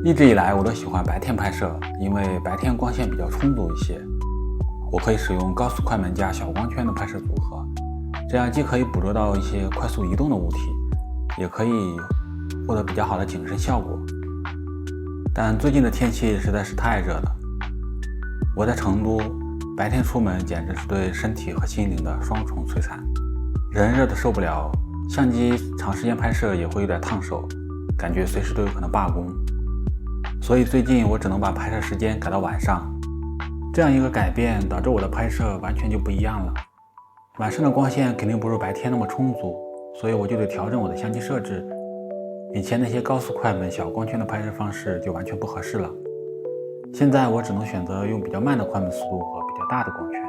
一直以来我都喜欢白天拍摄，因为白天光线比较充足一些，我可以使用高速快门加小光圈的拍摄组合，这样既可以捕捉到一些快速移动的物体，也可以获得比较好的景深效果。但最近的天气实在是太热了，我在成都，白天出门简直是对身体和心灵的双重摧残，人热得受不了，相机长时间拍摄也会有点烫手，感觉随时都有可能罢工。所以最近我只能把拍摄时间改到晚上，这样一个改变导致我的拍摄完全就不一样了。晚上的光线肯定不如白天那么充足，所以我就得调整我的相机设置。以前那些高速快门小光圈的拍摄方式就完全不合适了，现在我只能选择用比较慢的快门速度和比较大的光圈。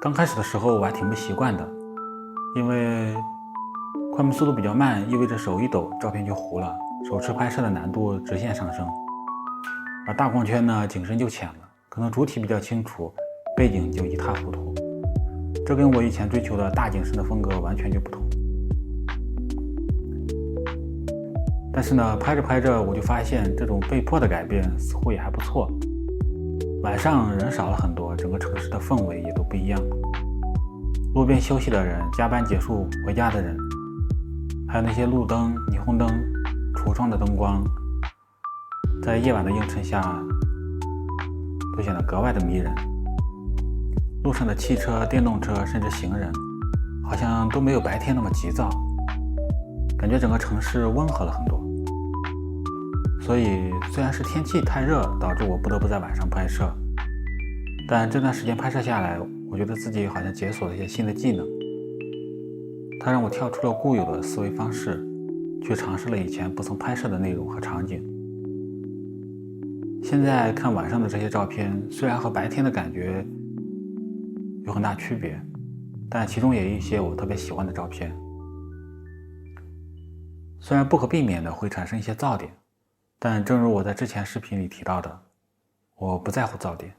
刚开始的时候我还挺不习惯的，因为快门速度比较慢意味着手一抖照片就糊了，手持拍摄的难度直线上升。而大光圈呢，景深就浅了，可能主体比较清楚，背景就一塌糊涂，这跟我以前追求的大景深的风格完全就不同。但是呢，拍着拍着我就发现这种被迫的改变似乎也还不错。晚上人少了很多，整个城市的氛围也都不一样，路边休息的人，加班结束回家的人，还有那些路灯、霓虹灯、橱窗的灯光，在夜晚的映衬下都显得格外的迷人。路上的汽车、电动车甚至行人好像都没有白天那么急躁，感觉整个城市温和了很多。所以虽然是天气太热导致我不得不在晚上拍摄，但这段时间拍摄下来，我觉得自己好像解锁了一些新的技能，它让我跳出了固有的思维方式，去尝试了以前不曾拍摄的内容和场景。现在看晚上的这些照片，虽然和白天的感觉有很大区别，但其中也有一些我特别喜欢的照片。虽然不可避免的会产生一些噪点，但正如我在之前视频里提到的，我不在乎噪点。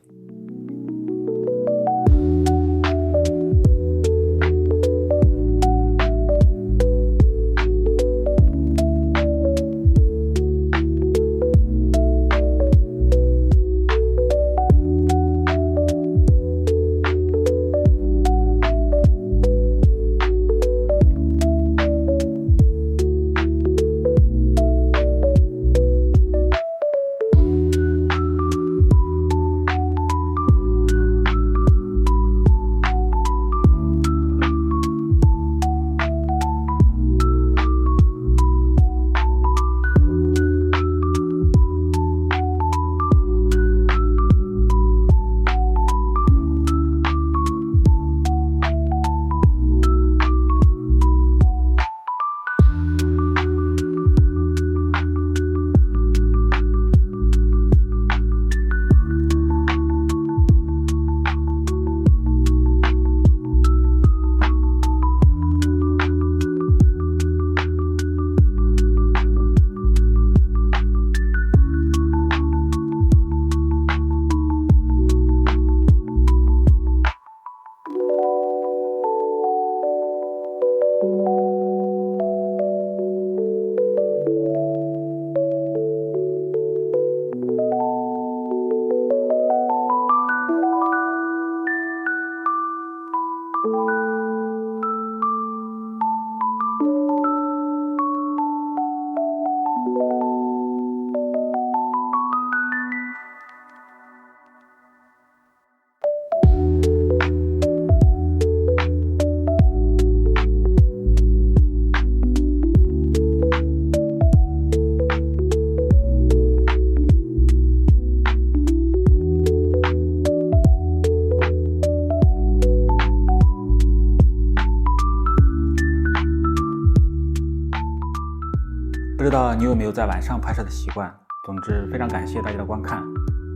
不知道你有没有在晚上拍摄的习惯？总之，非常感谢大家的观看。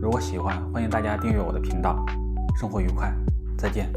如果喜欢，欢迎大家订阅我的频道。生活愉快，再见。